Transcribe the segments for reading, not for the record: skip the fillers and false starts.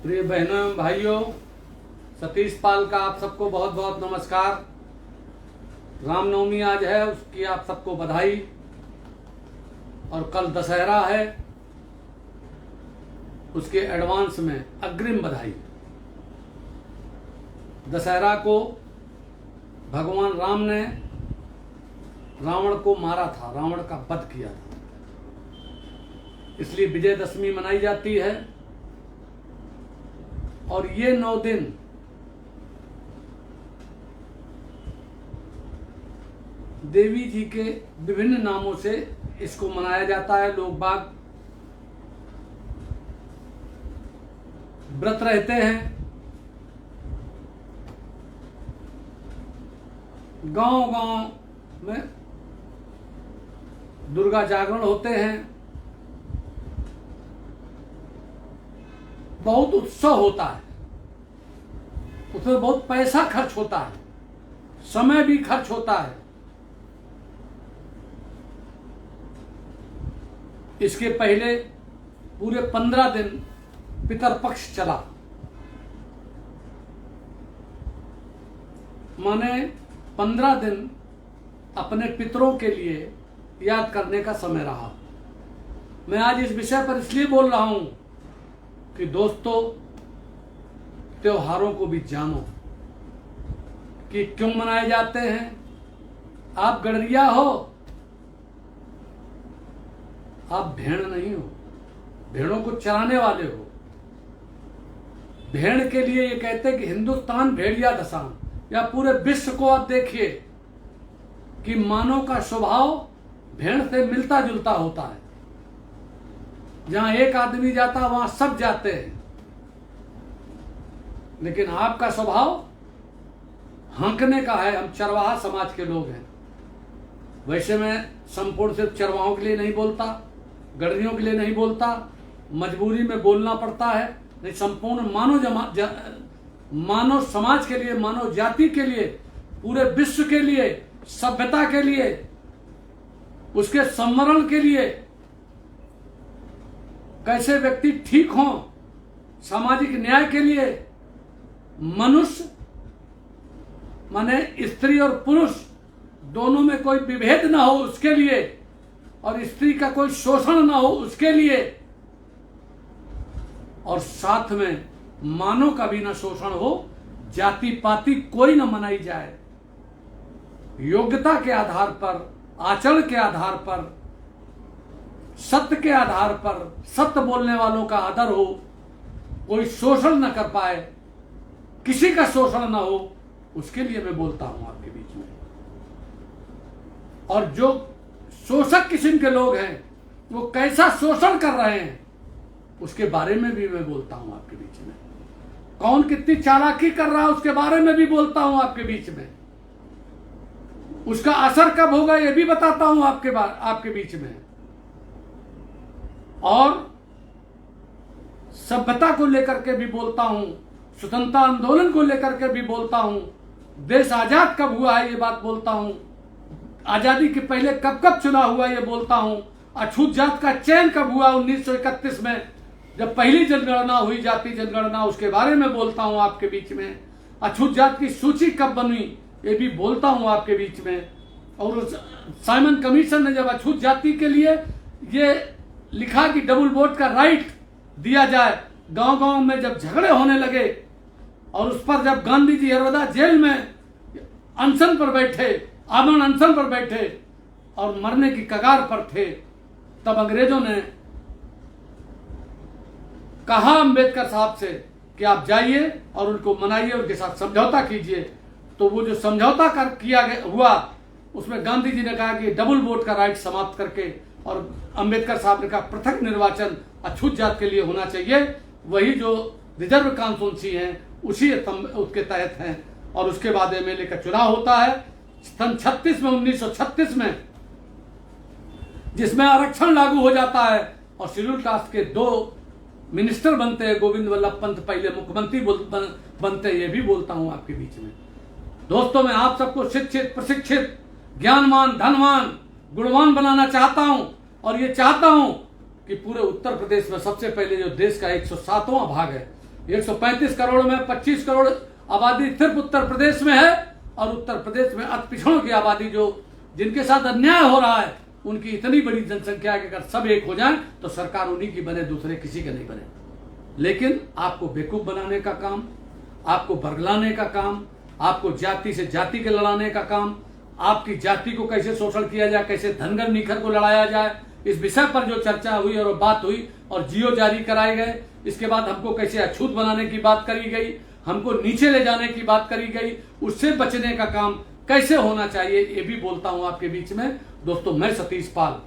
प्रिय बहनों एवं भाइयों, सतीश पाल का आप सबको बहुत बहुत नमस्कार। रामनवमी आज है, उसकी आप सबको बधाई। और कल दशहरा है, उसके एडवांस में अग्रिम बधाई। दशहरा को भगवान राम ने रावण को मारा था, रावण का वध किया था, इसलिए विजयदशमी मनाई जाती है। और ये 9 दिन देवी जी के विभिन्न नामों से इसको मनाया जाता है। लोग बाग व्रत रहते हैं, गांव-गांव में दुर्गा जागरण होते हैं, बहुत उत्सव होता है, उसमें बहुत पैसा खर्च होता है, समय भी खर्च होता है। इसके पहले पूरे 15 दिन पितरपक्ष चला, माने 15 दिन अपने पितरों के लिए याद करने का समय रहा। मैं आज इस विषय पर इसलिए बोल रहा हूं कि दोस्तों, त्योहारों को भी जानो कि क्यों मनाए जाते हैं। आप गडरिया हो, आप भेड़ नहीं हो, भेड़ों को चराने वाले हो। भेड़ के लिए ये कहते हैं कि हिंदुस्तान भेड़िया दसान, या पूरे विश्व को आप देखिए कि मानव का स्वभाव भेड़ से मिलता जुलता होता है। जहां एक आदमी जाता वहां सब जाते हैं, लेकिन आपका स्वभाव हंकने का है। हम चरवाहा समाज के लोग हैं। वैसे मैं संपूर्ण सिर्फ चरवाहों के लिए नहीं बोलता, गडरियों के लिए नहीं बोलता, मजबूरी में बोलना पड़ता है। नहीं, संपूर्ण मानव समाज के लिए, मानव जाति के लिए, पूरे विश्व के लिए, सभ्यता के लिए, उसके संवरण के लिए, कैसे व्यक्ति ठीक हों, सामाजिक न्याय के लिए, मनुष्य माने स्त्री और पुरुष दोनों में कोई विभेद ना हो उसके लिए, और स्त्री का कोई शोषण ना हो उसके लिए, और साथ में मानव का भी ना शोषण हो, जाति पाति कोई ना मनाई जाए। योग्यता के आधार पर, आचरण के आधार पर, सत्य के आधार पर, सत्य बोलने वालों का आदर हो, कोई शोषण न कर पाए, किसी का शोषण न हो, उसके लिए मैं बोलता हूं आपके बीच में। और जो शोषक किस्म के लोग हैं, वो कैसा शोषण कर रहे हैं, उसके बारे में भी मैं बोलता हूं आपके बीच में। कौन कितनी चालाकी कर रहा है, उसके बारे में भी बोलता हूं आपके बीच में। उसका असर कब होगा, यह भी बताता हूं आपके बीच में। और सभ्यता को लेकर के भी बोलता हूं, स्वतंत्रता आंदोलन को लेकर के भी बोलता हूं, देश आजाद कब हुआ है ये बात बोलता हूं, आजादी के पहले कब कब चुनाव हुआ ये बोलता हूं, अछूत जात का चयन कब हुआ 1931 में, जब पहली जनगणना हुई, जाति जनगणना, उसके बारे में बोलता हूं आपके बीच में। अछूत जात की सूची कब बनी ये भी बोलता हूं आपके बीच में। और साइमन कमीशन ने जब अछूत जाति के लिए ये लिखा कि डबल वोट का राइट दिया जाए, गांव-गांव में जब झगड़े होने लगे, और उस पर जब गांधी जी यरवदा जेल में अनशन पर बैठे, आमरण अनशन पर बैठे और मरने की कगार पर थे, तब अंग्रेजों ने कहा अंबेडकर साहब से कि आप जाइए और उनको मनाइए, उनके साथ समझौता कीजिए। तो वो जो समझौता किया हुआ, उसमें गांधी जी ने कहा कि डबल वोट का राइट समाप्त करके, और अंबेडकर साहब ने कहा पृथक निर्वाचन अछूत जात के लिए होना चाहिए। वही जो रिजर्व कॉन्स्टिट्यूंसी है उसी उसके तहत हैं। और उसके बाद एमएलए का चुनाव होता है सन 36 में, 1936 में, जिसमें आरक्षण लागू हो जाता है और शेड्यूल कास्ट के 2 मिनिस्टर बनते हैं। गोविंद वल्लभ पंत पहले मुख्यमंत्री बनते हैं, ये भी बोलता हूं आपके बीच में। दोस्तों, मैं आप सबको शिक्षित, प्रशिक्षित, ज्ञानवान, धनवान, गुणवान बनाना चाहता हूं, और ये चाहता हूं कि पूरे उत्तर प्रदेश में सबसे पहले जो देश का 107वां भाग है, 135 करोड़ में 25 करोड़ आबादी सिर्फ उत्तर प्रदेश में है, और उत्तर प्रदेश में अति पिछड़ों की आबादी जो जिनके साथ अन्याय हो रहा है, उनकी इतनी बड़ी जनसंख्या है कि अगर सब एक हो जाए तो सरकार उन्हीं की बने, दूसरे किसी के नहीं बने। लेकिन आपको बेवकूफ बनाने का काम, आपको बरगलाने का काम, आपको जाति से जाति के लड़ाने का काम, आपकी जाति को कैसे शोषण किया जाए, कैसे धनगर निखर को लड़ाया जाए, इस विषय पर जो चर्चा हुई और बात हुई और जियो जारी कराए गए। इसके बाद हमको कैसे अछूत बनाने की बात करी गई, हमको नीचे ले जाने की बात करी गई, उससे बचने का काम कैसे होना चाहिए ये भी बोलता हूं आपके बीच में। दोस्तों, मैं सतीश पाल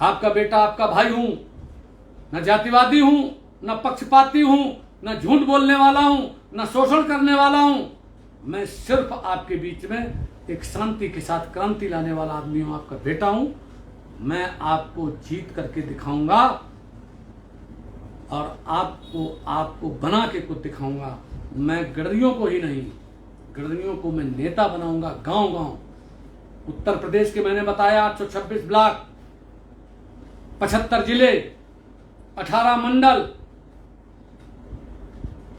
आपका बेटा, आपका भाई हूं, न जातिवादी हूं, न पक्षपाती हूं, न झूठ बोलने वाला हूं, न शोषण करने वाला हूं। मैं सिर्फ आपके बीच में एक शांति के साथ क्रांति लाने वाला आदमी हूं, आपका बेटा हूं। मैं आपको जीत करके दिखाऊंगा और आपको बना के कुछ दिखाऊंगा। मैं गडरियों को ही नहीं, गडरियों को मैं नेता बनाऊंगा गांव गांव। उत्तर प्रदेश के मैंने बताया 826 ब्लॉक, 75 जिले, 18 मंडल,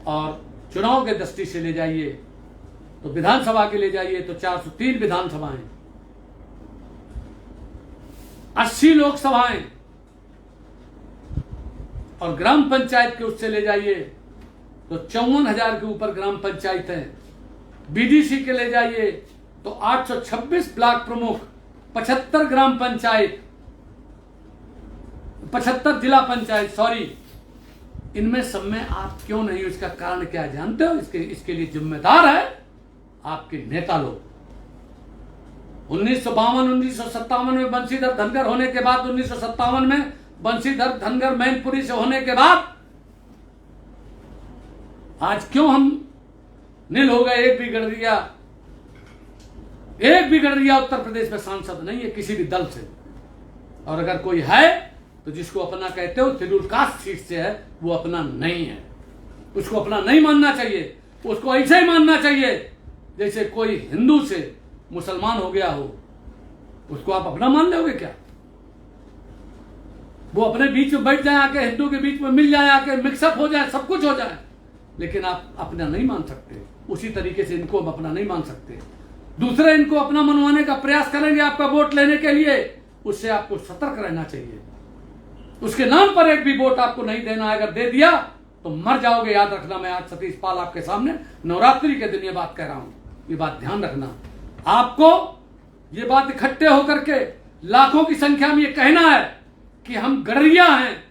और चुनाव के दृष्टि से ले जाइए तो विधानसभा के ले जाइए तो 403 विधानसभाएं, 80 लोकसभाएं, और ग्राम पंचायत के उससे ले जाइए तो 54,000 के ऊपर ग्राम पंचायत है। बीडीसी के ले जाइए तो 826 ब्लॉक प्रमुख, 75 ग्राम पंचायत, 75 जिला पंचायत, सॉरी, इनमें सब में आप क्यों नहीं, इसका कारण क्या जानते हो? इसके लिए जिम्मेदार है आपके नेता लोग। 1952-1957 में बंशीधर धनगर होने के बाद, 1957 में बंशीधर धनगर मैनपुरी से होने के बाद आज क्यों हम नील हो गए? एक भी गडरिया उत्तर प्रदेश में सांसद नहीं है किसी भी दल से, और अगर कोई है तो जिसको अपना कहते हो शेड्यूल कास्ट सीट से है, वो अपना नहीं है। उसको अपना नहीं मानना चाहिए, उसको ऐसे ही मानना चाहिए जैसे कोई हिंदू से मुसलमान हो गया हो। उसको आप अपना मान लोगे क्या? वो अपने बीच में बैठ जाए, आके हिंदू के बीच में मिल जाए, आके मिक्सअप हो जाए, सब कुछ हो जाए, लेकिन आप अपना नहीं मान सकते। उसी तरीके से इनको हम अपना नहीं मान सकते। दूसरे इनको अपना मनवाने का प्रयास करेंगे आपका वोट लेने के लिए, उससे आपको सतर्क रहना चाहिए। उसके नाम पर एक भी वोट आपको नहीं देना है। अगर दे दिया तो मर जाओगे, याद रखना। मैं आज सतीश पाल आपके सामने नवरात्रि के दिन ये बात कह रहा हूं, ये बात ध्यान रखना। आपको ये बात इकट्ठे होकर के लाखों की संख्या में ये कहना है कि हम गडरिया हैं,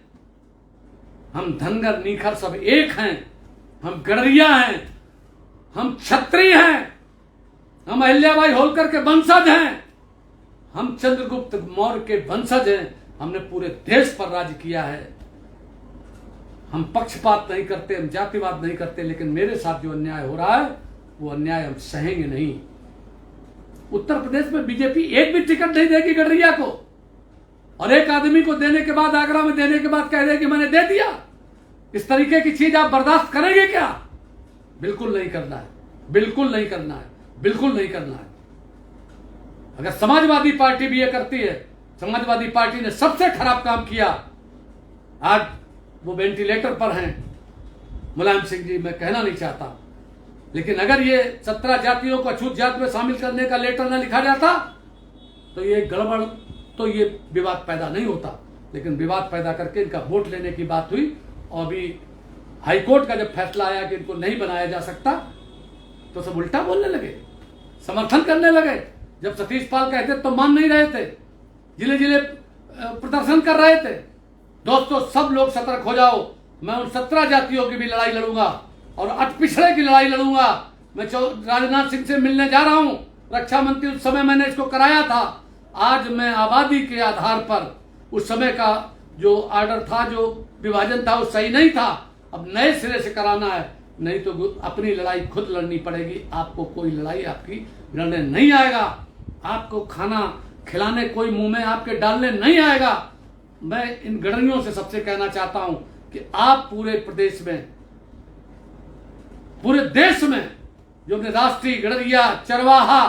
हम धनगर नीखर सब एक हैं, हम गडरिया हैं, हम क्षत्रिय हैं, हम अहिल्याबाई होलकर के वंशज हैं, हम चंद्रगुप्त मौर्य के वंशज हैं। हमने पूरे देश पर राज किया है। हम पक्षपात नहीं करते, हम जातिवाद नहीं करते, लेकिन मेरे साथ जो अन्याय हो रहा है वो अन्याय हम सहेंगे नहीं। उत्तर प्रदेश में बीजेपी एक भी टिकट नहीं देगी गडरिया को, और एक आदमी को देने के बाद, आगरा में देने के बाद कह देगी मैंने दे दिया। इस तरीके की चीज आप बर्दाश्त करेंगे क्या? बिल्कुल नहीं करना है, बिल्कुल नहीं करना है, बिल्कुल नहीं करना है। अगर समाजवादी पार्टी भी ये करती है, समाजवादी पार्टी ने सबसे खराब काम किया। आज वो वेंटिलेटर पर हैं मुलायम सिंह जी, मैं कहना नहीं चाहता, लेकिन अगर ये 17 जातियों को अछूत जाति में शामिल करने का लेटर न लिखा जाता तो ये गड़बड़, तो ये विवाद पैदा नहीं होता। लेकिन विवाद पैदा करके इनका वोट लेने की बात हुई, और अभी हाईकोर्ट का जब फैसला आया कि इनको नहीं बनाया जा सकता तो सब उल्टा बोलने लगे, समर्थन करने लगे। जब सतीश पाल कहते तो मान नहीं रहे थे, जिले जिले प्रदर्शन कर रहे थे। दोस्तों, सब लोग सतर्क हो जाओ। मैं उन 17 जातियों की भी लड़ाई लड़ूंगा और अति पिछड़े की लड़ाई लड़ूंगा। मैं राजनाथ सिंह से मिलने जा रहा हूं, रक्षा मंत्री उस समय मैंने इसको कराया था। आज मैं आबादी के आधार पर, उस समय का जो ऑर्डर था, जो विभाजन था, वो सही नहीं था। अब नए सिरे से कराना है, नहीं तो अपनी लड़ाई खुद लड़नी पड़ेगी। आपको कोई लड़ाई आपकी लड़ने नहीं आएगा, आपको खाना खिलाने कोई मुंह में आपके डालने नहीं आएगा। मैं इन गडरियों से सबसे कहना चाहता हूं कि आप पूरे प्रदेश में, पूरे देश में जो हमने राष्ट्रीय गडरिया, चरवाहा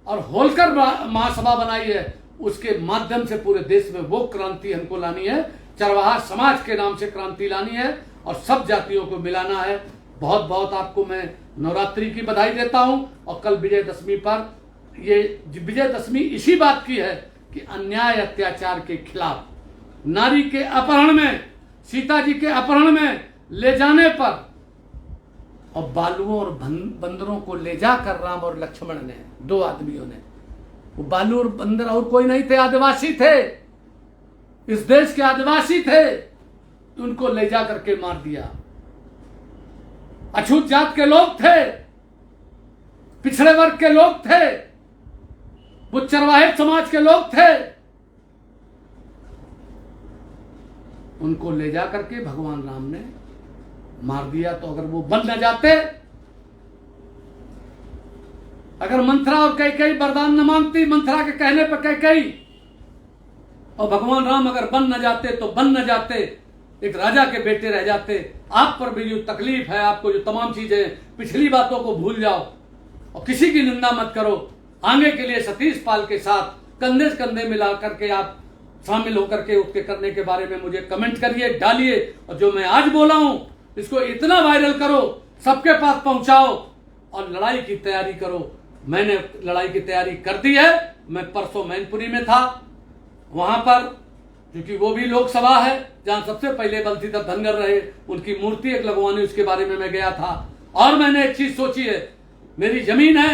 और होलकर महासभा बनाई है, उसके माध्यम से पूरे देश में वो क्रांति हमको लानी है चरवाहा समाज के नाम से क्रांति लानी है और सब जातियों को मिलाना है। बहुत बहुत आपको मैं नवरात्रि की बधाई देता हूं। और कल विजयदशमी पर ये विजयदशमी इसी बात की है कि अन्याय अत्याचार के खिलाफ, नारी के अपहरण में, सीता जी के अपहरण में ले जाने पर और बालुओं और बंदरों को ले जाकर राम और लक्ष्मण ने, दो आदमियों ने, वो बालू और बंदर और कोई नहीं थे, आदिवासी थे, इस देश के आदिवासी थे, उनको ले जा करके मार दिया। अछूत जात के लोग थे, पिछड़े वर्ग के लोग थे, वो चरवाहे समाज के लोग थे, उनको ले जा करके भगवान राम ने मार दिया। तो अगर वो बन न जाते, अगर मंथरा और कैकेयी वरदान न मांगती, मंथरा के कहने पर कैकेयी, और भगवान राम अगर बन न जाते तो बन न जाते, एक राजा के बेटे रह जाते। आप पर भी जो तकलीफ है, आपको जो तमाम चीजें, पिछली बातों को भूल जाओ और किसी की निंदा मत करो। आगे के लिए सतीश पाल के साथ कंधे से कंधे मिला करके आप शामिल होकर के उसके करने के बारे में मुझे कमेंट करिए, डालिए। और जो मैं आज बोला हूं इसको इतना वायरल करो, सबके पास पहुंचाओ और लड़ाई की तैयारी करो। मैंने लड़ाई की तैयारी कर दी है। मैं परसों मैनपुरी में था, वहां पर क्योंकि वो भी लोकसभा है जहां सबसे पहले बंशीधर धनगर रहे, उनकी मूर्ति एक लगवानी, उसके बारे में मैं गया था। और मैंने एक चीज सोची है, मेरी जमीन है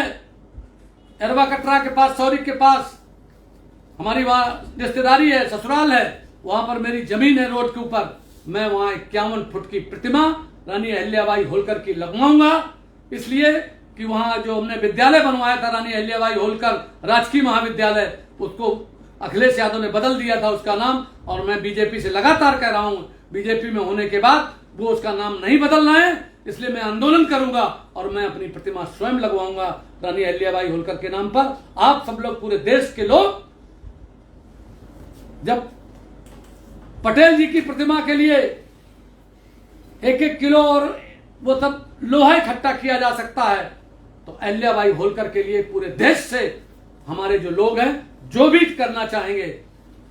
एरवा कटरा के पास, सौरी के पास, हमारी वहां रिश्तेदारी है, ससुराल है, वहां पर मेरी जमीन है रोड के ऊपर। मैं वहां 51 फुट की प्रतिमा रानी अहिल्याबाई होलकर की लगवाऊंगा, इसलिए कि वहां जो हमने विद्यालय बनवाया था रानी अहिल्याबाई होलकर राजकीय महाविद्यालय, उसको अखिलेश यादव ने बदल दिया था उसका नाम। और मैं बीजेपी से लगातार कह रहा हूं, बीजेपी में होने के बाद वो उसका नाम नहीं बदलना है, इसलिए मैं आंदोलन करूंगा और मैं अपनी प्रतिमा स्वयं लगवाऊंगा रानी अहिल्याबाई होलकर के नाम पर। आप सब लोग, पूरे देश के लोग, जब पटेल जी की प्रतिमा के लिए 1-1 किलो और वो सब लोहा इकट्ठा किया जा सकता है, तो अहिल्याबाई होलकर के लिए पूरे देश से हमारे जो लोग हैं जो भी करना चाहेंगे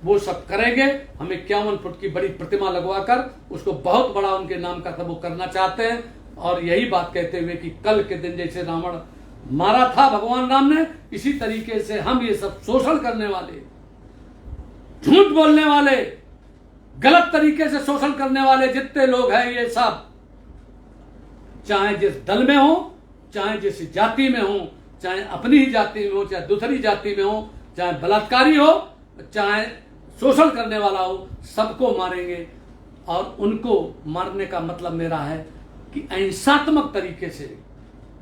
वो सब करेंगे। हम 51 फुट की बड़ी प्रतिमा लगवाकर उसको बहुत बड़ा उनके नाम का सब वो करना चाहते हैं। और यही बात कहते हुए कि कल के दिन जैसे रावण मारा था भगवान राम ने, इसी तरीके से हम ये सब शोषण करने वाले, झूठ बोलने वाले, गलत तरीके से शोषण करने वाले जितने लोग हैं, ये सब चाहे जिस दल में हो, चाहे जिस जाति में हो, चाहे अपनी ही जाति में हो, चाहे दूसरी जाति में हो, चाहे बलात्कारी हो, चाहे शोषण करने वाला हो, सबको मारेंगे। और उनको मारने का मतलब मेरा है कि अहिंसात्मक तरीके से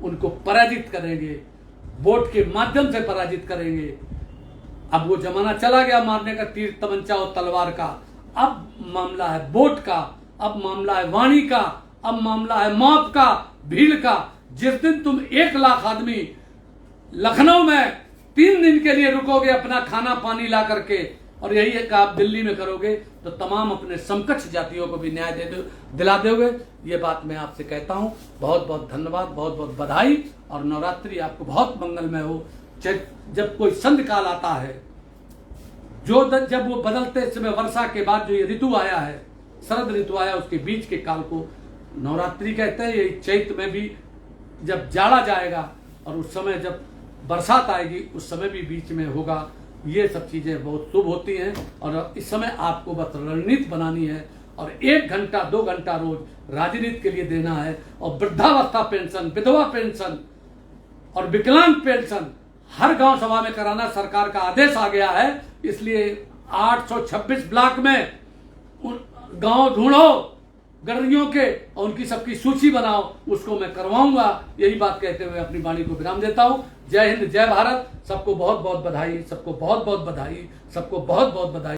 उनको पराजित करेंगे, वोट के माध्यम से पराजित करेंगे। अब वो जमाना चला गया मारने का, तीर तमंचा और तलवार का। अब मामला है वोट का, अब मामला है वाणी का, अब मामला है मौत का, भीड़ का। जिस दिन तुम 1 लाख आदमी लखनऊ में 3 दिन के लिए रुकोगे अपना खाना पानी ला करके, और यही है कि आप दिल्ली में करोगे, तो तमाम अपने समकक्ष जातियों को भी न्याय दिला दोगे। ये बात मैं आपसे कहता हूं। बहुत बहुत धन्यवाद, बहुत बहुत बधाई, और नवरात्रि आपको बहुत मंगलमय हो। जब कोई संध काल आता है, जब वो बदलते समय वर्षा के बाद जो ये ऋतु आया है, शरद ऋतु आया, उसके बीच के काल को नवरात्रि कहते हैं। ये चैत में भी जब जाड़ा जाएगा और उस समय जब बरसात आएगी, उस समय भी बीच में होगा। ये सब चीजें बहुत शुभ होती हैं। और इस समय आपको बस रणनीति बनानी है और 1 घंटा 2 घंटा रोज राजनीति के लिए देना है। और वृद्धावस्था पेंशन, विधवा पेंशन और विकलांग पेंशन हर गांव सभा में कराना सरकार का आदेश आ गया है। इसलिए 826 ब्लॉक में गांव ढूंढो गरीबों के और उनकी सबकी सूची बनाओ, उसको मैं करवाऊंगा। यही बात कहते हुए अपनी वाणी को विराम देता हूं। जय हिंद, जय भारत। सबको बहुत बहुत बधाई, सबको बहुत बहुत बधाई, सबको बहुत बहुत बधाई।